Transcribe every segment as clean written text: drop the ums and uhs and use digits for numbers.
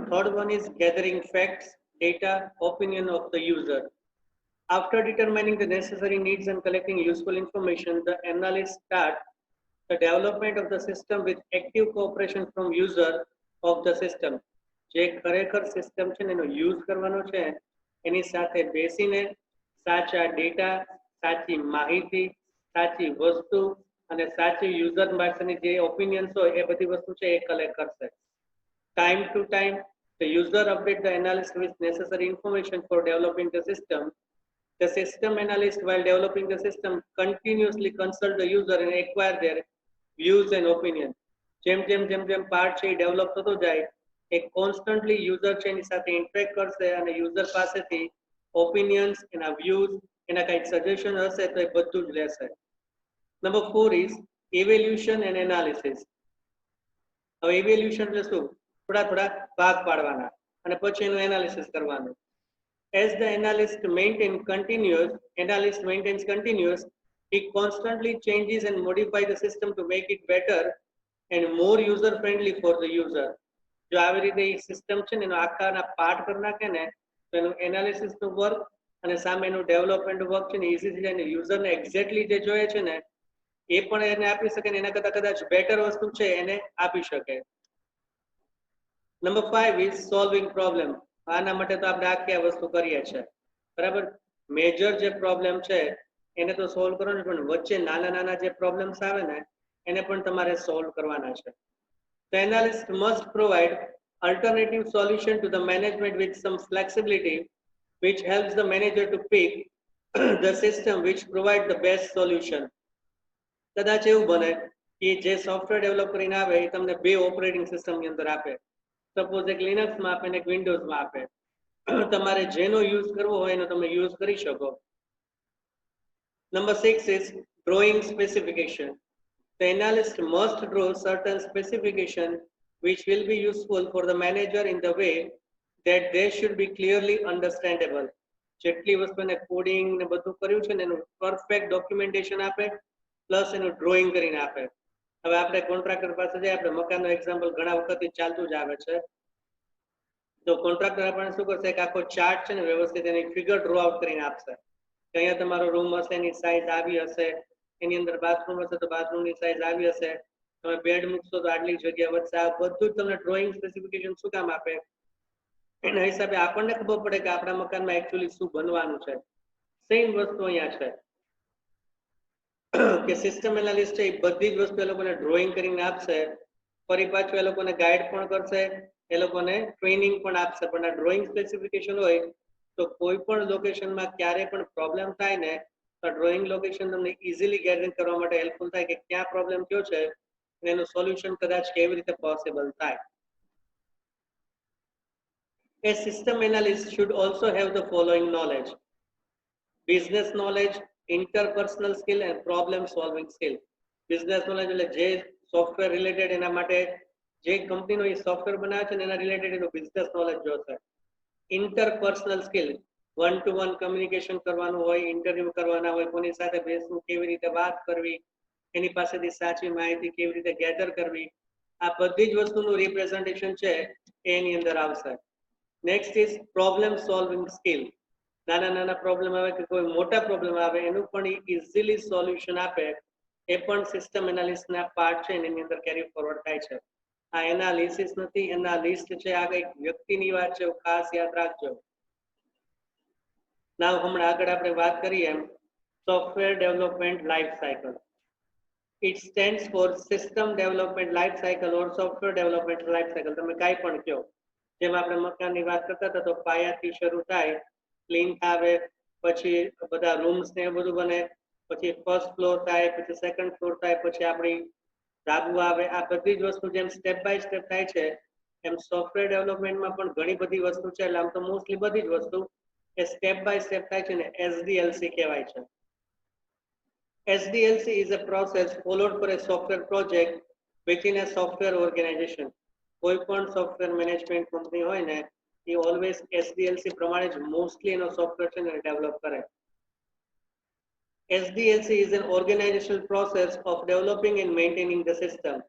third one is gathering facts, data, opinion of the user. After determining the necessary needs and collecting useful information, the analyst start the development of the system with active cooperation from user of the system. જે ખરેખર system છે ને એનો use કરવાનો છે એની સાથે બેસીને સાચા ડેટા, સાચી માહિતી, સાચી વસ્તુ અને સાચી યુઝર માટેની જે ઓપિનિયન્સ હોય એ બધી વસ્તુ છે એ કલેક્ટ કરશે. Time to time, the user update the analyst with necessary information for developing the system. The system analyst, while developing the system, continuously consult the user and acquire their views and opinions. જેમ જેમ જેમ જેમ part છે એ develop થતો જાય એ constantly user છે એની સાથે interact કરશે અને યુઝર પાસેથી ઓપિનિયન્સ, એના વ્યૂઝ, એના કંઈક સજેશન હશે તો એ બધું જ લેશે. Number 4 is evaluation and analysis. હવે ઇવેલ્યુશન એટલે શું? થોડા થોડા ભાગ પાડવાના અને પછી એનું એનાલિસિસ કરવાનું. As the analyst maintains continuous, he constantly changes and modifies the system to make it better and more user friendly for the user. જો આવી રીતે એ સિસ્ટમ છે ને એનો આખાના પાર્ટ કરી નાખે ને તો એનું એનાલિસિસનું વર્ક અને સામે એનું ડેવલપમેન્ટ વર્ક છે ને ઇઝી થઈ જાય ને યુઝરને એક્ઝેક્ટલી જે જોઈએ છે ને એ પણ એને આપી શકે ને એના કરતાં કદાચ બેટર વસ્તુ છે એને આપી શકે. Number 5 is solving problem. આના માટે તો આપણે આખી આ વસ્તુ કરીએ છીએ, બરાબર. મેજર જે પ્રોબ્લેમ છે એને તો સોલ્વ કરવાનો, પણ વચ્ચે નાના નાના જે પ્રોબ્લેમ્સ આવે ને એને પણ તમારે સોલ્વ કરવાના છે. The analyst must provide alternative solution to the management with some flexibility, which helps the manager to pick the system which provide the best solution. કદાચ એવું બને કે જે સોફ્ટવેર ડેવલપ કરીને આવે એ તમને બે ઓપરેટિંગ સિસ્ટમની અંદર આપે. સપોઝ એક લિનક્સમાં આપે ને એક વિન્ડોઝમાં આપે. તમારે જેનો યુઝ કરવો હોય એનો તમે યુઝ કરી શકો. Number 6 is drawing specification. The analyst must draw certain specification which will be useful for the manager in the way that they should be clearly understandable. જેટલી વસ્તુને કોડિંગ ને બધું કર્યું છે ને એનું પરફેક્ટ ડોક્યુમેન્ટેશન આપે પ્લસ એનું ડ્રોઈંગ કરીને આપે. હવે આપણે કોન્ટ્રાક્ટર પાસે જઈએ, આપણે મકાનનો એક્ઝામ્પલ ઘણા વખતથી ચાલતું જ આવે છે. તો કોન્ટ્રાક્ટર આપણને શું કરશે, એક આખો ચાર્ટ છે ને વ્યવસ્થિત એની ફિગર ડ્રો આઉટ કરીને આપશે કે અહીંયા તમારો રૂમ હશે એની સાઈઝ આવી હશે, એની અંદર બાથરૂમ હશે તો બાથરૂમની સાઈઝ આવી હશે, તમે બેડ મૂકશો તો આટલી જગ્યા વધશે. આ બધું જ તમને ડ્રોઈંગ સ્પેસિફિકેશન શું કામ આપે? એના હિસાબે આપણને ખબર પડે કે આપણા મકાનમાં એકચ્યુઅલી શું બનવાનું છે. સેમ વસ્તુ અહીંયા છે કે સિસ્ટમ એનાલિસ્ટ છે એ બધી જ વસ્તુ એ લોકોને ડ્રોઈંગ કરીને આપશે, ફરી પાછું એ લોકોને ગાઈડ પણ કરશે, એ લોકોને ટ્રેનિંગ પણ આપશે. પણ આ ડ્રોઈંગ સ્પેસિફિકેશન હોય તો કોઈ પણ લોકેશનમાં ક્યારે પણ પ્રોબ્લેમ થાય ને તો ડ્રોઈંગ લોકેશન તમને ઇઝીલી ગેધરિંગ કરવા માટે હેલ્પફુલ થાય કે ક્યાં પ્રોબ્લેમ કયો છે અને એનું સોલ્યુશન કદાચ કેવી રીતે પોસિબલ થાય. A system analyst should also have the following knowledge: business knowledge, interpersonal skill and problem solving skill. Business knowledge એટલે જે સોફ્ટવેર રિલેટેડ એના માટે જે કંપનીનો એ સોફ્ટવેર બનાવે છે એના રિલેટેડ એનું બિઝનેસ નોલેજ જોશે. Interpersonal skill, one to one communication કરવાનું હોય, ઇન્ટરવ્યુ કરવાના હોય, કોની સાથે બેસવું, કેવી રીતે વાત કરવી, એની પાસેથી સાચી માહિતી કેવી રીતે ગેધર કરવી, આ બધી જ વસ્તુનું રિપ્રેઝન્ટેશન છે એની અંદર આવશે. Next is problem solving skill. નાના નાના પ્રોબ્લેમ આવે કે કોઈ મોટા પ્રોબ્લેમ આવે એનું પણ ઇઝીલી સોલ્યુશન આપે, એ પણ સિસ્ટમ એનાલિસ્ટના પાર્ટ છે એની અંદર કેરી ફોરવર્ડ થાય છે. આ એનાલિસિસ નથી, એનાલિસ્ટ છે. આ એક વ્યક્તિની વાત છે, ખાસ યાદ રાખજો. નાવ હમણાં આગળ આપણે વાત કરીએ એમ software development life cycle. It stands for system development life cycle or software development life cycle. તમે કાંઈ પણ કહો, જેમ આપણે મકાનની વાત કરતા હતા તો પાયાથી શરૂ થાય, ક્લીન આવે, પછી બધા રૂમ્સ ને એ બધું બને, પછી ફર્સ્ટ ફ્લોર થાય, પછી સેકન્ડ ફ્લોર થાય, પછી આપણી ધાબુ આવે. આ બધી જ વસ્તુ જેમ સ્ટેપ બાય સ્ટેપ થાય છે એમ સોફ્ટવેર ડેવલપમેન્ટમાં પણ ઘણી બધી વસ્તુ છે. એટલે આમ તો મોસ્ટલી બધી જ વસ્તુ એ સ્ટેપ બાય સ્ટેપ થાય છે ને SDLC કહેવાય છે. SDLC is a process followed for a software project within a software organization. કોઈ પણ સોફ્ટવેર મેનેજમેન્ટ કંપની હોય ને એ ઓલવેઝ SDLC પ્રમાણે જ મોસ્ટલી એનો સોફ્ટવેર છે ને ડેવલપ કરે. SDLC is an organizational process of developing and maintaining the system.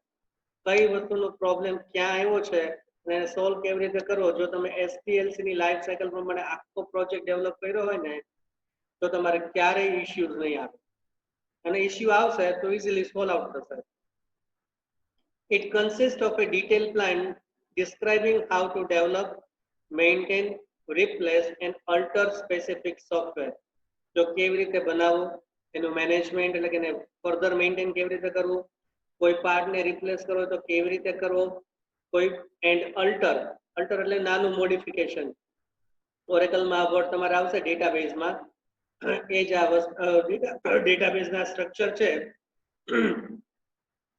કઈ વસ્તુનો પ્રોબ્લેમ ક્યાં આવ્યો છે અને એને સોલ્વ કેવી રીતે કરવો. જો તમે એસડીએલસી ની લાઈફ સાયકલ પ્રમાણે આખો પ્રોજેક્ટ ડેવલપ કર્યો હોય ને તો તમારે ક્યારેય ઇશ્યુઝ નહીં આવે, અને ઇશ્યુ આવશે તો ઇઝીલી સોલ્વ આઉટ થશે. It consists of a detailed plan describing how to develop, maintain, replace and alter specific software. જો કેવી રીતે બનાવવું, એનું મેનેજમેન્ટ એટલે કે એને ફર્ધર મેન્ટેન કેવી રીતે કરવું, કોઈ પાર્ટને રિપ્લેસ કરવો તો કેવી રીતે કરવો, કોઈ એન્ડ અલ્ટર એટલે નાનું મોડિફિકેશન. ઓરેકલમાં વર્ડ તમારે આવશે ડેટાબેઝમાં, એ જ આ ડેટાબેઝના સ્ટ્રક્ચર છે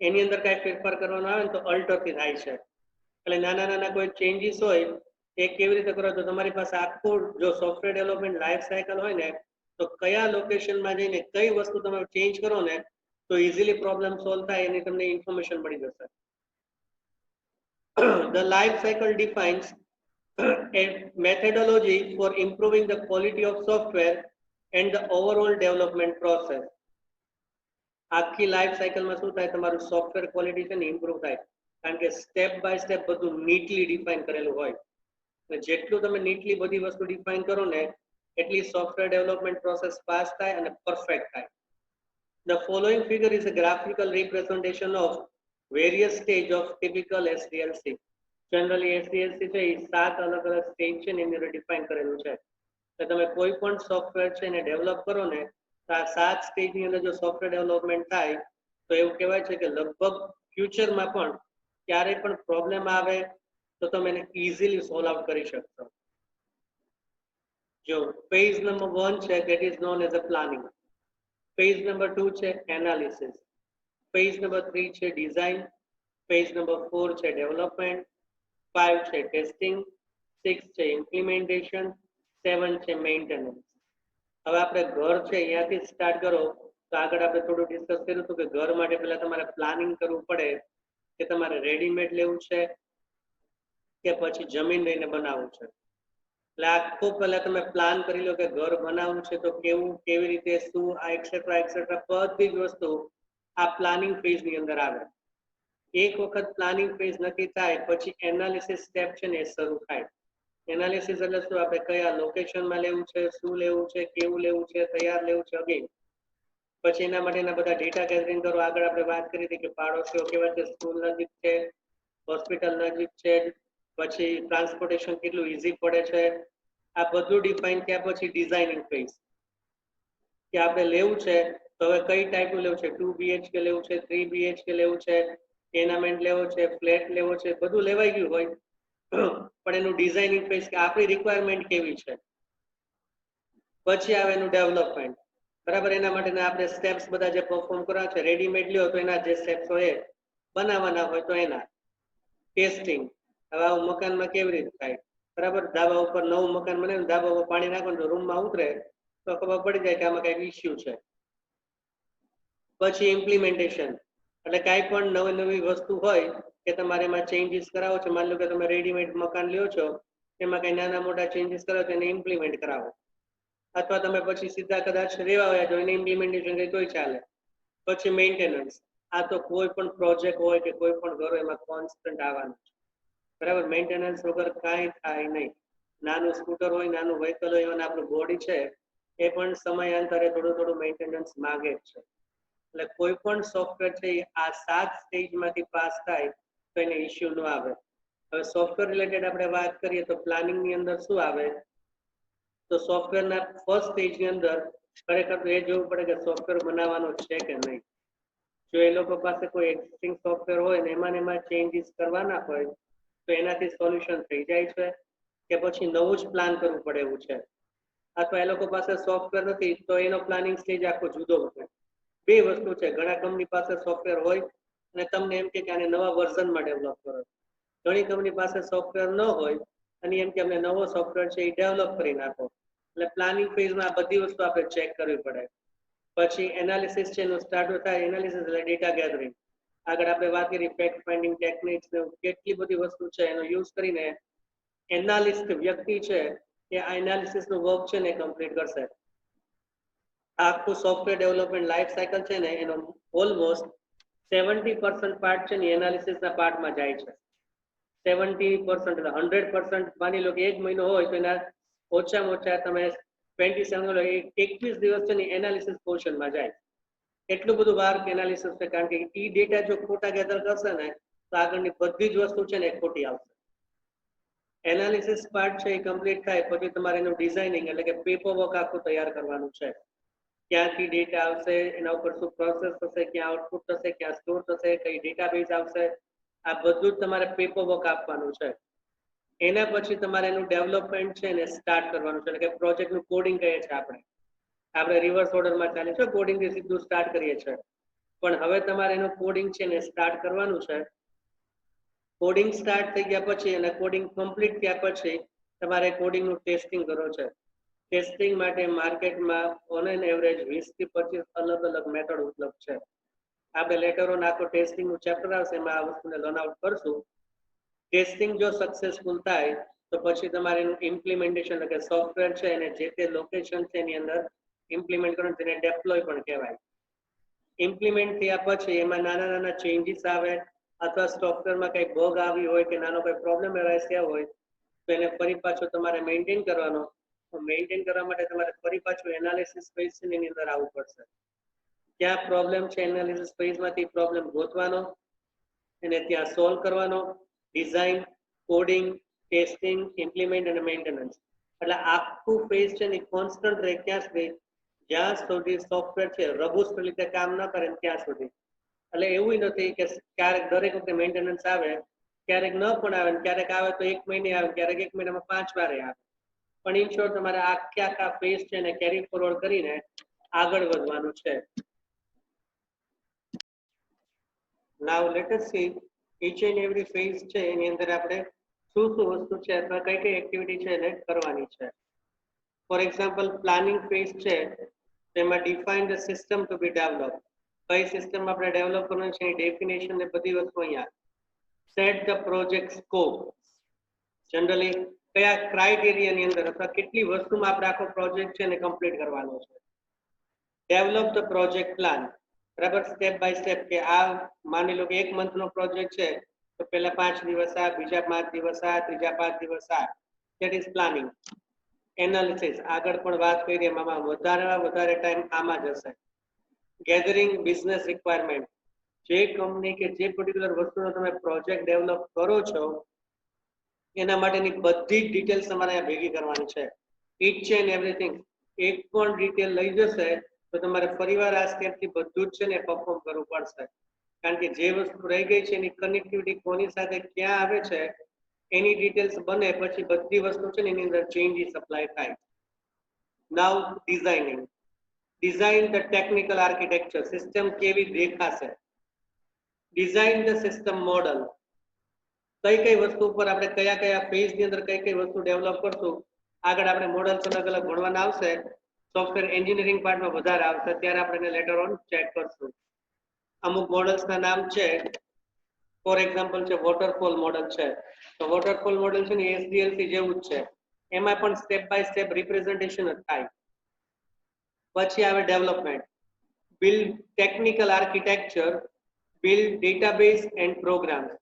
એની અંદર કાંઈ ફેરફાર કરવાનો આવે ને તો અલ્ટરથી થાય છે. એટલે નાના નાના કોઈ ચેન્જીસ હોય એ કેવી રીતે કરો, તો તમારી પાસે આખું જો સોફ્ટવેર ડેવલપમેન્ટ લાઈફ સાયકલ હોય ને તો કયા લોકેશનમાં જઈને કઈ વસ્તુ તમે ચેન્જ કરો ને તો ઇઝીલી પ્રોબ્લેમ સોલ્વ થાય એની તમને ઇન્ફોર્મેશન મળી જશે. The life cycle defines a methodology for improving the quality of software and the overall development process. આખી લાઈફ સાયકલમાં શું થાય, તમારું સોફ્ટવેર ક્વોલિટી છે ને ઇમ્પ્રુવ થાય, કારણ કે સ્ટેપ બાય સ્ટેપ બધું નીટલી ડિફાઇન કરેલું હોય. જેટલું તમે નીટલી બધી વસ્તુ ડિફાઇન કરો ને એટલી સોફ્ટવેર ડેવલપમેન્ટ પ્રોસેસ ફાસ્ટ થાય અને પરફેક્ટ થાય. The following figure is a graphical representation of various stage of typical SDLC. Generally SDLC છે એ 7 અલગ અલગ સ્ટેજ છે ને એની અંદર ડિફાઇન કરેલું છે. તો તમે કોઈ પણ સોફ્ટવેર છે એને ડેવલપ કરો ને તો આ 7 સ્ટેજની અંદર જો સોફ્ટવેર ડેવલપમેન્ટ થાય તો એવું કહેવાય છે કે લગભગ ફ્યુચરમાં પણ ક્યારેય પણ પ્રોબ્લેમ આવે તો તમે એને ઇઝીલી સોલ્વ આઉટ કરી શકશો. જો ફેઝ નંબર 1 છે that is known as a planning. Phase number 2 છે એનાલિસિસ. ફેઝ નંબર 3 છે ડિઝાઇન. ફેઝ નંબર 4 છે ડેવલપમેન્ટ. 5 છે ટેસ્ટિંગ. 6 છે ઇમ્પ્લિમેન્ટેશન. 7 છે મેન્ટેનન્સ. હવે આપણે ઘર છે અહીંયાથી સ્ટાર્ટ કરો તો આગળ આપણે થોડું ડિસ્કસ કર્યું હતું કે ઘર માટે પહેલા તમારે પ્લાનિંગ કરવું પડે કે તમારે રેડીમેડ લેવું છે કે પછી જમીન લઈને બનાવવું છે. એટલે આખું પહેલા તમે પ્લાન કરી લો કે ઘર બનાવવું છે તો કેવું, કેવી રીતે, શું, આ એક્સેટ્રા બધી જ વસ્તુ આ પ્લાનિંગ ફેઝની અંદર આવે. એક વખત પ્લાનિંગ ફેઝ નક્કી થાય પછી એનાલિસિસ સ્ટેપ છે ને એ શરૂ થાય. એનાલિસિસ એટલે શું, આપણે કયા લોકેશનમાં લેવું છે, શું લેવું છે, કેવું લેવું છે, તૈયાર લેવું છે, અગેન પછી એના માટેના બધા ડેટા ગેધરિંગ કરો. આગળ આપણે વાત કરી હતી કે પાડોશીઓ કેવા છે, સ્કૂલ નજીક છે, હોસ્પિટલ નજીક છે, પછી ટ્રાન્સપોર્ટેશન કેટલું ઈઝી પડે છે, આ બધું ડિફાઇન થયા પછી ડિઝાઇનિંગ ફેઝ કે આપણે લેવું છે તો હવે કઈ ટાઈપનું લેવું છે, 2 BHK લેવું છે, 3 BHK લેવું છે, ટેનામેન્ટ લેવો છે, ફ્લેટ લેવો છે, બધું લેવાઈ ગયું હોય પણ એનું ડિઝાઇનિંગ ફેઝ કે આપણી રિક્વાયરમેન્ટ કેવી છે. પછી આવે એનું ડેવલપમેન્ટ, બરાબર. એના માટેના આપણે સ્ટેપ્સ બધા જે પરફોર્મ કરવા છે, રેડીમેડ લ્યો તો એના જે સ્ટેપ્સ હોય બનાવવાના હોય તો એના. ટેસ્ટિંગ, હવે આવું મકાનમાં કેવી રીતે થાય, બરાબર. ધાબા ઉપર નવું મકાન બને ને ધાબા ઉપર પાણી નાખો તો રૂમમાં ઉતરે તો ખબર પડી જાય કે આમાં કઈક ઇશ્યુ છે. પછી ઇમ્પ્લિમેન્ટેશન એટલે કાંઈ પણ નવી વસ્તુ હોય કે તમારે એમાં ચેન્જીસ કરાવો છો, માની લો કે તમે રેડીમેડ મકાન લ્યો છો એમાં કઈ નાના મોટા ચેન્જીસ કરો તો એને ઇમ્પ્લિમેન્ટ કરાવો, અથવા તમે પછી સીધા કદાચ રેવા આવ્યા તો એને ઇમ્પ્લિમેન્ટેશન કરી તોય ચાલે. પછી મેન્ટેનન્સ, આ તો કોઈ પણ પ્રોજેક્ટ હોય કે કોઈ પણ ઘર એમાં કોન્સ્ટન્ટ આવવાનું છે, બરાબર. મેન્ટેનન્સ વગર કાંઈ થાય નહીં. નાનું સ્કૂટર હોય, નાનું વ્હીકલ હોય, અને આપણું બોડી છે એ પણ સમયાંતરે થોડું મેન્ટેનન્સ માંગે છે. એટલે કોઈ પણ સોફ્ટવેર છે આ 7 સ્ટેજમાંથી પાસ થાય તો એને ઇશ્યુ ન આવે. હવે સોફ્ટવેર રિલેટેડ આપણે વાત કરીએ તો પ્લાનિંગ ની અંદર શું આવે, તો સોફ્ટવેરના ફર્સ્ટ સ્ટેજની અંદર ખરેખર તો એ જોવું પડે કે સોફ્ટવેર બનાવવાનો છે કે નહીં. જો એ લોકો પાસે કોઈ એક્ઝિસ્ટિંગ સોફ્ટવેર હોય ને એમાં ચેન્જીસ કરવાના હોય તો એનાથી સોલ્યુશન થઈ જાય છે કે પછી નવું જ પ્લાન કરવું પડે એવું છે, અથવા એ લોકો પાસે સોફ્ટવેર નથી તો એનો પ્લાનિંગ સ્ટેજ આખો જુદો હોય. બે વસ્તુ છે, ઘણા કંપની પાસે સોફ્ટવેર હોય અને તમને એમ કે આને નવા વર્ઝનમાં ડેવલપ કરો. ઘણી કંપની પાસે સોફ્ટવેર ન હોય અને એમ કે અમને નવો સોફ્ટવેર છે એ ડેવલપ કરી નાખો. એટલે પ્લાનિંગ ફેઝમાં આ બધી વસ્તુ આપણે ચેક કરવી પડે. પછી એનાલિસિસ છે એનું સ્ટાર્ટ થાય. એનાલિસિસ એટલે ડેટા ગેધરિંગ. આગળ આપણે વાત કરી ફેક્ટ ફાઇન્ડિંગ ટેકનિક્સ ને કેટલી બધી વસ્તુ છે એનો યુઝ કરીને એનાલિસ્ટ વ્યક્તિ છે એ આ એનાલિસિસ નું વર્ક છે ને કમ્પ્લીટ કરશે. આખું સોફ્ટવેર ડેવલપમેન્ટ લાઈફ સાયકલ છે ને એનો ઓલમોસ્ટ 70% પાર્ટ છે ને એનાલિસિસના પાર્ટમાં જાય છે. 70% એટલે 100% માની લો કે 1 મહિનો હોય તો એના ઓછામાં ઓછા તમે 27 21 દિવસ છે ને એનાલિસિસ પોર્શનમાં જાય. એટલું બધું વાર એનાલિસિસ છે, કારણ કે ઈ ડેટા જો ખોટા ગેધર કરશે ને તો આગળની બધી જ વસ્તુ છે ને એ ખોટી આવશે. એનાલિસિસ પાર્ટ છે એ કમ્પ્લીટ થાય પછી તમારે એનું ડિઝાઇનિંગ એટલે કે પેપર વર્ક આખું તૈયાર કરવાનું છે. ક્યાંથી ડેટા આવશે, એના ઉપર શું પ્રોસેસ થશે, ક્યાં આઉટપુટ થશે, ક્યાં સ્ટોર થશે, કઈ ડેટાબેઝ આવશે, આ બધું જ તમારે પેપર વર્ક આપવાનું છે. એના પછી તમારે એનું ડેવલપમેન્ટ છે ને સ્ટાર્ટ કરવાનું છે, એટલે કે પ્રોજેક્ટનું કોડિંગ કહીએ છીએ આપણે રિવર્સ ઓર્ડરમાં ચાલે છે, કોડિંગથી સીધું સ્ટાર્ટ કરીએ છીએ. પણ હવે તમારે એનું કોડિંગ છે ને સ્ટાર્ટ કરવાનું છે. કોડિંગ સ્ટાર્ટ થઈ ગયા પછી અને કોડિંગ કમ્પ્લીટ થયા પછી તમારે કોડિંગનું ટેસ્ટિંગ કરો છે. ટેસ્ટિંગ માટે માર્કેટમાં ઓન એન એવરેજ 20 થી 25 અલગ અલગ મેથડ ઉપલબ્ધ છે. આપણે લેટર ઓન આખો ટેસ્ટિંગનું ચેપ્ટર આવશે, એમાં આ વસ્તુને લર્ન આઉટ કરશું. ટેસ્ટિંગ જો સક્સેસફુલ થાય તો પછી તમારે એનું ઇમ્પ્લિમેન્ટેશન એટલે કે સોફ્ટવેર છે એને જે તે લોકેશન છે એની અંદર ઇમ્પ્લિમેન્ટ કરવાનું, જેને ડેપ્લોય પણ કહેવાય. ઇમ્પ્લિમેન્ટ થયા પછી એમાં નાના નાના ચેન્જીસ આવે અથવા સોફ્ટવેરમાં કંઈ બગ આવી હોય કે નાનો કોઈ પ્રોબ્લેમ એરાઇઝ થયા હોય તો એને ફરી પાછું તમારે મેન્ટેન કરવાનો. મેન્ટેન કરવા માટે તમારે ફરી પાછું એનાલિસિસ ફેઝની અંદર આવવું પડશે. ક્યાં પ્રોબ્લેમ છે એનાલિસિસ ફેઝમાંથી પ્રોબ્લેમ ગોતવાનો અને ત્યાં સોલ્વ કરવાનો. ડિઝાઇન, કોડિંગ, ટેસ્ટિંગ, ઇમ્પ્લિમેન્ટ અને મેન્ટેનન્સ, એટલે આખું ફેઝ છે ને કોન્સ્ટન્ટ રહે ક્યાં સુધી, જ્યાં સુધી સોફ્ટવેર છે રોબસ્ટ રીતે કામ ન કરે ત્યાં સુધી. એટલે એવું નથી કે ક્યારેક દરેક વખતે મેન્ટેનન્સ આવે, ક્યારેક ન પણ આવે, ક્યારેક આવે તો 1 મહિને આવે, ક્યારેક 1 મહિનામાં 5 વાર આવે. પણ ઇન શોર્ટ તમારે આખા ફેઝ છે ને કેરી ફોરવર્ડ કરીને આગળ વધવાનું છે. Now let us see each and every phase છે એની અંદર આપણે શું શું વસ્તુ છે અથવા કઈ કઈ એક્ટિવિટી છે એને કરવાની છે. ફોર એક્ઝામ્પલ પ્લાનિંગ ફેઝ છે તેમાં define the system to be develop, કઈ સિસ્ટમ આપણે ડેવલપ કરવાની છે એની ડેફિનેશન ને બધી વસ્તુ અહીંયા. Set the project scope, generally કયા ક્રાઇટેરિયાની અંદર અથવા કેટલી વસ્તુમાં આપણે આખો પ્રોજેક્ટ છે એને કમ્પ્લીટ કરવાનો છે. ડેવલપ ધ પ્રોજેક્ટ પ્લાન, બરાબર સ્ટેપ બાય સ્ટેપ, કે આ માની લો કે 1 મંથનો પ્રોજેક્ટ છે તો પહેલા 5 દિવસ આ, બીજા 5 દિવસ આ, ત્રીજા 5 દિવસ આ, ધેટ ઇઝ પ્લાનિંગ. એનાલિસિસ આગળ પણ વાત કરી એમાં વધારે ટાઈમ આમાં જશે. ગેધરિંગ બિઝનેસ રિક્વાયરમેન્ટ, જે કંપની કે જે પર્ટિક્યુલર વસ્તુનો તમે પ્રોજેક્ટ ડેવલપ કરો છો એના માટેની બધી જ ડિટેલ્સ તમારે અહીંયા ભેગી કરવાની છે. ઈચ એન્ડ એવરીથિંગ, એક પણ ડિટેલ લઈ જશે તો તમારે ફરીવાર આ સ્ટેપથી બધું જ છે ને પરફોર્મ કરવું પડશે. કારણ કે જે વસ્તુ રહી ગઈ છે એની કનેક્ટિવિટી કોની સાથે ક્યાં આવે છે એની ડિટેલ્સ બને પછી બધી વસ્તુ છે ને એની અંદર ચેન્જીસ અપ્લાય થાય. Now designing, design the technical architecture, system કેવી દેખાશે. ડિઝાઇન ધ સિસ્ટમ મોડલ, કઈ કઈ વસ્તુ ઉપર આપણે કયા ફેઝની અંદર કઈ વસ્તુ ડેવલપ કરશું. આગળ આપણે મોડલ્સ અલગ અલગ ભણવાના આવશે, સોફ્ટવેર એન્જિનિયરિંગ પાર્ટમાં વધારે આવશે ત્યારે આપણે એને લેટર ઓન ચેક કરશું. અમુક મોડલ્સના નામ છે, ફોર એક્ઝામ્પલ છે વોટરફોલ મોડલ છે. તો વોટરફોલ મોડલ છે ને એસડીએલસી જેવું જ છે, એમાં પણ સ્ટેપ બાય સ્ટેપ રિપ્રેઝન્ટેશન જ થાય. પછી આવે development, build technical architecture, build database and programs.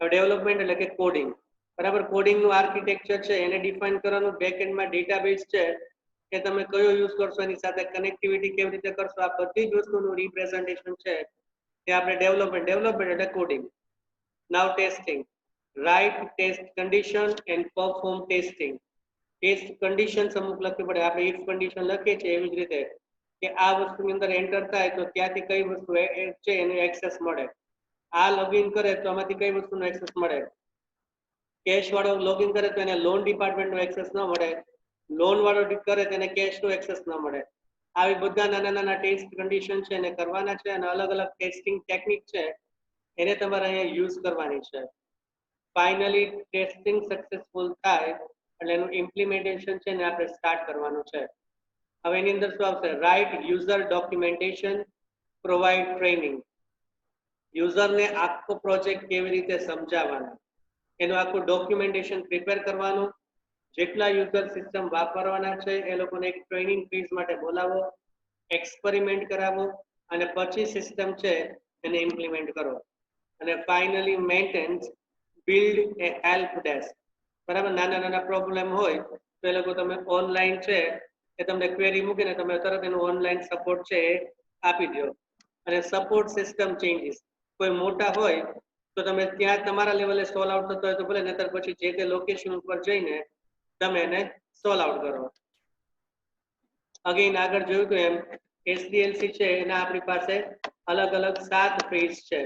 Development એટલે કે કોડિંગ, બરાબર. કોડિંગનું આર્કિટેક્ચર છે એને ડિફાઇન કરવાનું. બેકએન્ડમાં ડેટાબેઝ છે કે તમે કયો યુઝ કરશો, એની સાથે કનેક્ટિવિટી કેવી રીતે કરશો, આ બધી જ વસ્તુનું રિપ્રેઝન્ટેશન છે તે આપણે ડેવલપમેન્ટ એટલે coding. Now testing, write test condition and perform testing. Test conditions અમુક લખવી પડે, આપણે ઇફ કન્ડિશન લખીએ છીએ એવી જ રીતે કે આ વસ્તુની અંદર એન્ટર થાય તો ત્યાંથી કઈ વસ્તુ છે એનું એક્સેસ મળે. આ લોગિન કરે તો આમાંથી કઈ વસ્તુનો એક્સેસ મળે. કેશ વાળો લોગિન કરે તો એને લોન ડિપાર્ટમેન્ટનો એક્સેસ ન મળે, લોન વાળો કરે તો એને કેશનો એક્સેસ ન મળે. આવી બધા નાના નાના ટેસ્ટ કન્ડિશન છે એને કરવાના છે અને અલગ અલગ ટેસ્ટિંગ ટેકનિક છે એને તમારે અહીંયા યુઝ કરવાની છે. ફાઇનલી ટેસ્ટિંગ સક્સેસફુલ થાય એટલે એનું ઇમ્પ્લિમેન્ટેશન છે ને આપણે સ્ટાર્ટ કરવાનું છે. હવે એની અંદર શું આવશે? Write user documentation, provide training. યુઝરને આખો પ્રોજેક્ટ કેવી રીતે સમજાવવાનો એનું આખું ડોક્યુમેન્ટેશન પ્રિપેર કરવાનું. જેટલા યુઝર સિસ્ટમ વાપરવાના છે એ લોકોને એક ટ્રેનિંગ ફીસ માટે બોલાવો, એક્સપેરિમેન્ટ કરાવો અને પછી સિસ્ટમ છે એને ઇમ્પ્લિમેન્ટ કરો. અને ફાઇનલી મેન્ટેનન્સ, બિલ્ડ એ હેલ્પ ડેસ્ક. બરાબર, નાના નાના પ્રોબ્લેમ હોય તો એ લોકો તમે ઓનલાઈન છે એ તમને ક્વેરી મૂકીને તમે તરત એનું ઓનલાઈન સપોર્ટ છે એ આપી દો. અને સપોર્ટ સિસ્ટમ ચેન્જીસ કોઈ મોટા હોય તો તમે ત્યાં તમારા લેવલે સોલ્વ આઉટ થતો હોય તો ભલે, નહીતર પછી જે તે લોકેશન ઉપર જઈને તમે એને સોલ્વ આઉટ કરો. અગેન આગળ જોયું તો એમ એસડીએલસી છે એના આપણી પાસે અલગ અલગ 7 ફેઝ છે.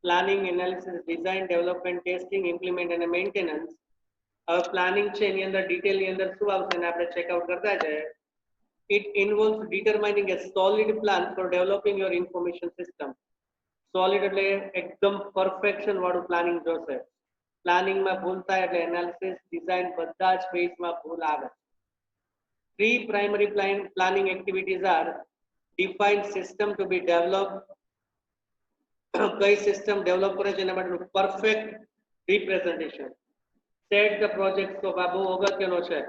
Planning, analysis, design, development, testing, implement અને મેન્ટેનન્સ. હવે પ્લાનિંગ છે એની અંદર ડિટેલની અંદર શું આવશે ને આપણે ચેકઆઉટ કરતા જઈએ. It involves determining a solid plan for developing your information system. Solid એટલે એકદમ પરફેક્શન વાળું પ્લાનિંગ જોશે. પ્લાનિંગમાં ભૂલ થાય એટલે એનાલિસિસ, ડિઝાઇન બધા જ ફેઝમાં ભૂલ આવે. Three primary planning activities are define system to be developed. કઈ સિસ્ટમ ડેવલપ કરે છે એના માટેનું perfect representation. Set the project scope, આ બહુ અગત્યનો છે.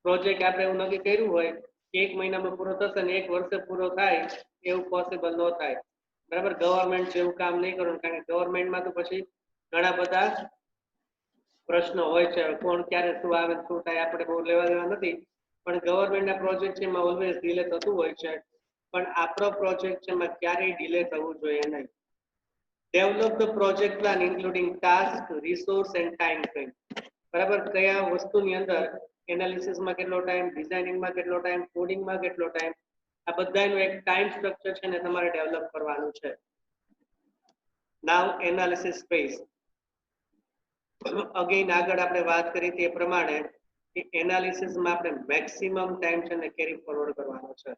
પ્રોજેક્ટ આપણે એવું નક્કી કર્યું હોય કે 1 મહિનામાં પૂરો થશે ને 1 વર્ષે પૂરો થાય એવું પોસિબલ ન થાય. બરાબર, ગવર્મેન્ટ જેવું કામ નહીં કરવાનું, કારણ કે ગવર્મેન્ટમાં તો પછી ઘણા બધા પ્રશ્નો હોય છે. કોણ ક્યારે શું આવે શું થાય આપણે બહુ લેવા દેવા નથી, પણ ગવર્મેન્ટના પ્રોજેક્ટ છે એમાં ઓલવેઝ ડિલે થતું હોય છે. પણ આપણો પ્રોજેક્ટ છે એમાં ક્યારેય ડિલે થવું જોઈએ નહીં. Develop the project plan including task, resource end time frame. બરાબર, કયા વસ્તુની અંદર એનાલિસિસમાં કેટલો ટાઈમ, ડિઝાઇનિંગમાં કેટલો ટાઈમ, કોડિંગમાં કેટલો ટાઈમ, આ બધાનું એક ટાઈમ સ્ટ્રક્ચર છે ને તમારે ડેવલપ કરવાનું છે. નાઉ એનાલિસિસ ફેઝ. અગેન આગળ આપણે વાત કરી તે પ્રમાણે કે એનાલિસિસમાં આપણે મેક્સિમમ ટાઈમ છે ને કેરી ફોરવર્ડ કરવાનો છે.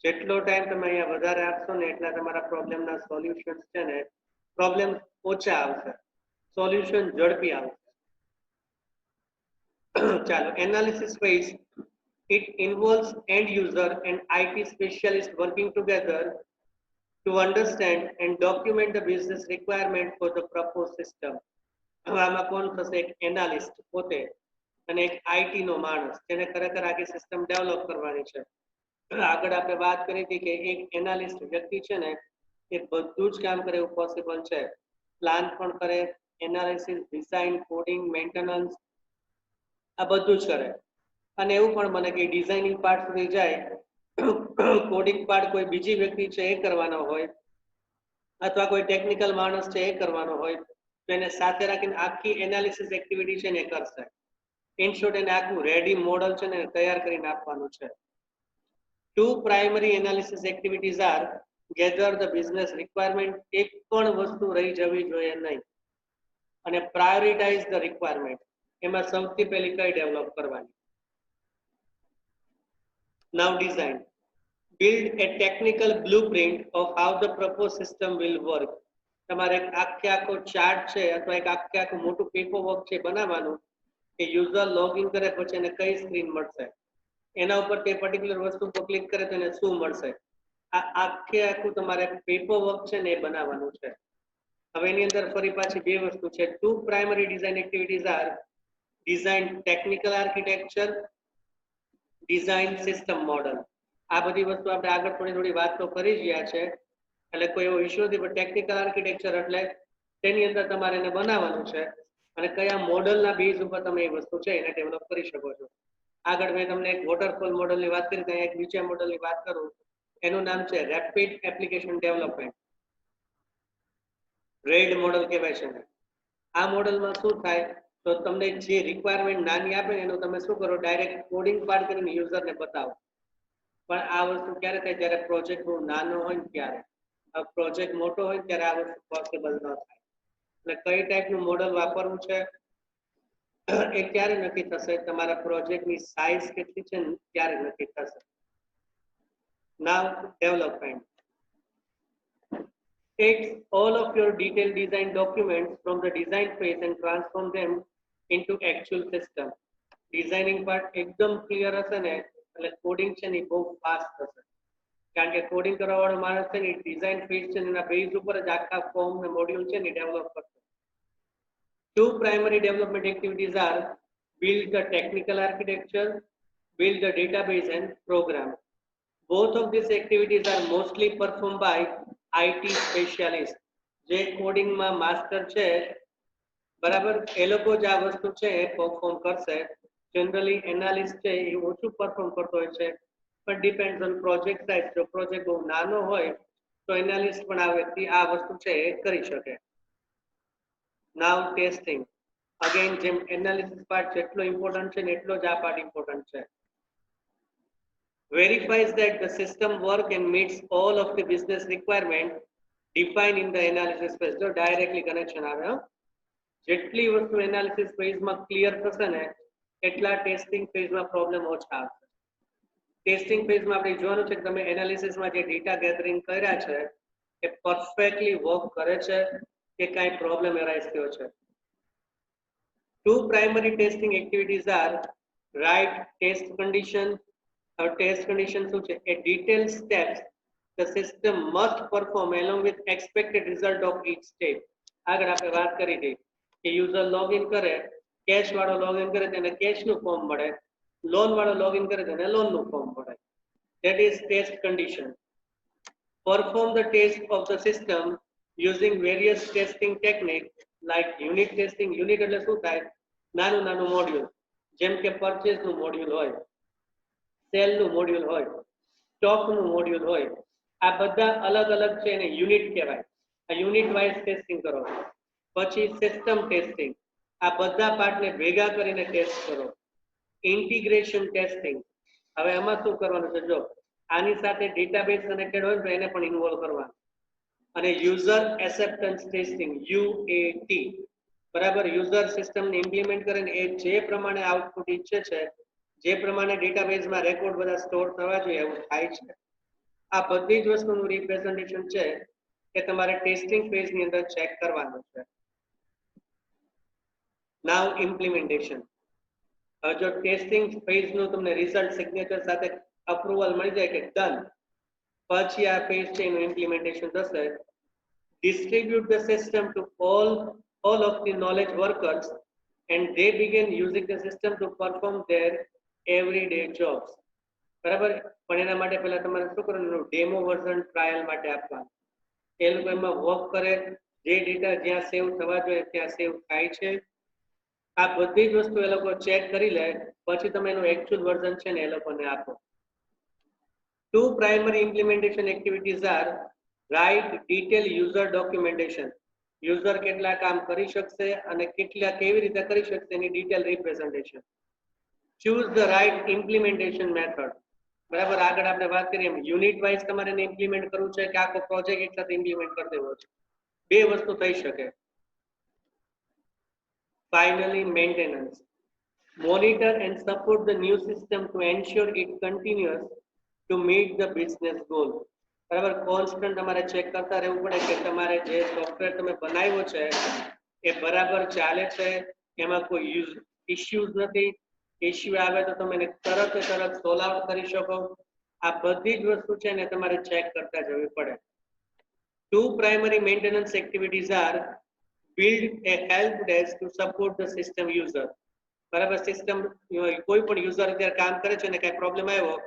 જેટલો ટાઈમ તમે અહીંયા વધારે આપશો ને એટલા તમારા પ્રોબ્લેમના સોલ્યુશન્સ છે ને પ્રોબ્લેમ ઓછા આવશે, સોલ્યુશન ઝડપી આવશે. ચાલો, analysis phase. It involves end user and IT specialists working together to understand and document the business requirement for the proposed system. આમાં કોણ થશે? એક એનાલિસ્ટ પોતે અને એક આઈટી નો માણસ જેને ખરેખર આખી સિસ્ટમ ડેવલપ કરવાની છે. આગળ આપણે વાત કરી હતી કે એક એનાલિસ્ટ વ્યક્તિ છે ને એ બધું જ કામ કરે એવું પોસિબલ છે. પ્લાન પણ કરે, એનાલિસિસ, ડિઝાઇન, કોડિંગ, મેન્ટેનન્સ આ બધું જ કરે. અને એવું પણ બને કે ડિઝાઇનિંગ પાર્ટ સુધી જાય, કોડિંગ પાર્ટ કોઈ બીજી વ્યક્તિ છે એ કરવાનો હોય અથવા કોઈ ટેકનિકલ માણસ છે એ કરવાનો હોય તો એને સાથે રાખીને આખી એનાલિસિસ એક્ટિવિટી છે ને એ કરશે. ઇન શોર્ટ એને આખું રેડી મોડલ છે ને તૈયાર કરીને આપવાનું છે. Two primary analysis activities are gather the business requirement. એક પણ વસ્તુ રહી જવી જોઈએ નહીં. અને prioritize the requirement. એમાં સૌથી પહેલી કઈ ડેવલપ કરવાની. Now design. Build a technical blueprint of how the proposed system will work. તમારે એક આખો ચાર્ટ છે અથવા એક આખું મોટું પેપર વર્ક છે બનાવવાનું કે યુઝર લોગિન કરે પછી એને કઈ સ્ક્રીન મળશે, એના ઉપર તે પર્ટિક્યુલર વસ્તુ પર ક્લિક કરે તો એને શું મળશે. આ આખું તમારે પેપર વર્ક છે ને એ બનાવવાનું છે. હવે એની અંદર ફરી પાછી બે વસ્તુ છે. Two primary design activities are design technical architecture, design system model. આ બધી વસ્તુ આપણે આગળ થોડી વાત તો કરી રહ્યા છે એટલે કોઈ એવો ઇશ્યુ નથી, પણ ટેકનિકલ આર્કિટેક્ચર એટલે તેની અંદર તમારે એને બનાવવાનું છે અને કયા મોડલના બેઝ ઉપર તમે એ વસ્તુ છે એને ડેવલપ કરી શકો છો. આગળ મેં તમને એક વોટરફોલ મોડલની વાત કરી, ત્યાં એક બીજા મોડલની વાત કરું, એનું નામ છે rapid application development. Red model કહેવાય છે. આ મોડલમાં શું થાય તો તમને જે રિક્વાયરમેન્ટ નાની આપે એનું તમે શું કરો, ડાયરેક્ટ કોડિંગ પાર્ટ કરીને યુઝરને બતાવો. પણ આ વસ્તુ ક્યારે થાય? જ્યારે પ્રોજેક્ટ બહુ નાનો હોય ને ત્યારે. પ્રોજેક્ટ મોટો હોય ત્યારે આ વસ્તુ પોસિબલ ન થાય. એટલે કઈ ટાઈપનું મોડલ વાપરવું છે એ ક્યારે નક્કી થશે? તમારા પ્રોજેક્ટની સાઇઝ કેટલી છે ત્યારે નક્કી થશે. નાઉ development. Take all of your detailed design documents from the design phase and transform them into actual system. Designing part એકદમ ક્લિયર હશે ને એટલે કોડિંગ છે ને બહુ ફાસ્ટ થશે, કારણ કે કોડિંગ કરવા વાળો માણસ છે ને ડિઝાઇન ફેઝ છે એના બેઝ ઉપર જ આખા ફોર્મ ને મોડ્યુલ છે ને ડેવલપ કરશે. Two primary development activities are build the technical architecture, build the database and program. Both of these activities are mostly performed by IT specialist. જે કોડિંગમાં માસ્ટર છે બરાબર એ લોકો જ આ વસ્તુ છે એ પરફોર્મ કરશે. જનરલી એનાલિસ્ટ છે એ ઓછું પરફોર્મ કરતો હોય છે, પણ ડિપેન્ડ્સ ઓન પ્રોજેક્ટ સાઇઝ. જો પ્રોજેક્ટ બહુ નાનો હોય તો એનાલિસ્ટ પણ આ વ્યક્તિ આ વસ્તુ છે એ કરી શકે. નાવ ટેસ્ટિંગ અગેન જેમ એનાલિસિસ પાર્ટ જેટલો ઇમ્પોર્ટન્ટ છે ને એટલો જ આ પાર્ટ ઇમ્પોર્ટન્ટ છે. Verifies that the system work and meets all of the business requirement defined in the analysis phase. જો ડાયરેક્ટલી કનેક્શન આવે, જેટલી વસ્તુ એનાલિસિસ ફેઝમાં ક્લિયર થશે ને એટલા ટેસ્ટિંગ ફેઝમાં પ્રોબ્લેમ ઓછા આવશે. ટેસ્ટિંગ ફેઝમાં આપણે જોવાનું છે કે તમે એનાલિસિસમાં જે ડેટા ગેધરિંગ કર્યા છે એ પરફેક્ટલી વર્ક કરે છે કે કાંઈ પ્રોબ્લેમ એરાઇઝ થયો છે. Two primary testing activities are right test condition. Test condition શું છે? A detailed steps the system must perform along with expected result of each step. આગળ આપણે વાત કરી હતી કે યુઝર લોગિન કરે, કેશ વાળો લોગિન કરે તેને કેશનું ફોર્મ મળે, લોન વાળો લોગિન કરે તેને લોનનું ફોર્મ મળે. That is test condition. Perform the test of the system using various testing techniques like unit testing. Unit એટલે શું થાય? નાનું નાનું મોડ્યુલ, જેમ કે પરચેઝનું મોડ્યુલ હોય, સેલનું મોડ્યુલ હોય, સ્ટોકનું મોડ્યુલ હોય, આ બધા અલગ અલગ છે એને યુનિટ કહેવાય. આ યુનિટ વાઇઝ ટેસ્ટિંગ કરો. પછી સિસ્ટમ ટેસ્ટિંગ, આ બધા પાર્ટને ભેગા કરીને ટેસ્ટ કરો. ઇન્ટિગ્રેશન ટેસ્ટિંગ, હવે આમાં શું કરવાનું છે? જો આની સાથે ડેટાબેઝ કનેક્ટેડ હોય તો એને પણ ઇન્વોલ્વ કરવાનું. અને યુઝર એક્સેપ્ટન્સ ટેસ્ટિંગ UAT, બરાબર યુઝર સિસ્ટમને ઇમ્પ્લિમેન્ટ કરીને એ જે પ્રમાણે આઉટપુટ ઈચ્છે છે, જે પ્રમાણે ડેટાબેઝમાં રેકોર્ડ બધા સ્ટોર થવા જોઈએ એવું થાય છે. આ બધી જ વસ્તુનું રિપ્રેઝન્ટેશન છે કે તમારે ટેસ્ટિંગ ફેઝની અંદર ચેક કરવાનું છે. નાવ ઇમ્પ્લિમેન્ટેશન. હવે જો ટેસ્ટિંગ ફેઝનું તમને રિઝલ્ટ સિગ્નેચર સાથે અપ્રુવલ મળી જાય કે ડન, પછી આ ફેઝ છે એનું ઇમ્પ્લિમેન્ટેશન થશે. Distribute the system to all of the knowledge workers and they begin using the system to perform their everyday jobs. બરાબર, પણ એના માટે પહેલા તમારે શું કરવાનું? ડેમો વર્ઝન ટ્રાયલ માટે આપવાનું. એ લોકો એમાં વર્ક કરે, જે ડેટા જ્યાં સેવ થવા જોઈએ ત્યાં સેવ થાય છે. આ બધી જ વસ્તુ એ લોકો ચેક કરી લે, પછી તમે એનું એકચ્યુઅલ વર્ઝન છે ને એ લોકોને આપો. Two primary implementation activities are write detailed user documentation. User કેટલા કામ કરી શકશે અને કેટલા કેવી રીતે કરી શકશે એની detail representation. Choose the right implementation method. બરાબર, આગળ આપણે વાત કરીએ એમ યુનિટ વાઇઝ તમારે એને ઇમ્પ્લિમેન્ટ કરવું છે કે આખો પ્રોજેક્ટ એકસાથે ઇમ્પ્લિમેન્ટ કરી દેવો છે? બે વસ્તુ થઈ શકે. Finally, maintenance. Monitor and support the new system to ensure it continues to meet the business goal. બરાબર, કોન્સ્ટન્ટ તમારે ચેક કરતા રહેવું પડે કે તમારે જે સોફ્ટવેર તમે બનાવ્યો છે એ બરાબર ચાલે છે, એમાં કોઈ ઇશ્યુઝ નથી. ઇશ્યુ આવે તો તમે એને તરત સોલ્વ આઉટ કરી શકો. આ બધી જ વસ્તુ છે ને તમારે ચેક કરતા જવી પડે. Two primary maintenance activities are build a help desk to support the system user. બરાબર, સિસ્ટમ કોઈ પણ યુઝર અત્યારે કામ કરે છે ને કાંઈ પ્રોબ્લેમ આવ્યો,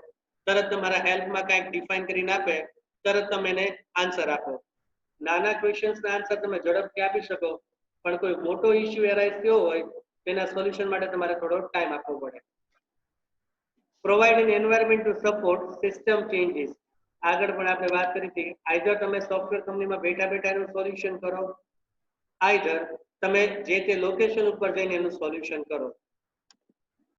તરત તમારા હેલ્પમાં કાંઈક ડિફાઇન કરીને આપે, તરત તમે એને આન્સર આપો. નાના ક્વેશ્ચન્સના આન્સર તમે ઝડપથી આપી શકો, પણ કોઈ મોટો ઇશ્યુ એરાઇઝ થયો હોય તેના સોલ્યુશન માટે તમારે થોડો ટાઈમ આપવો પડે. Provide an environment to support system changes. આગળ પણ આપણે વાત કરી હતી, આઈધર તમે સોફ્ટવેર કંપનીમાં બેઠા બેઠા એનું સોલ્યુશન કરો, આઈધર તમે જે તે લોકેશન ઉપર જઈને એનું સોલ્યુશન કરો.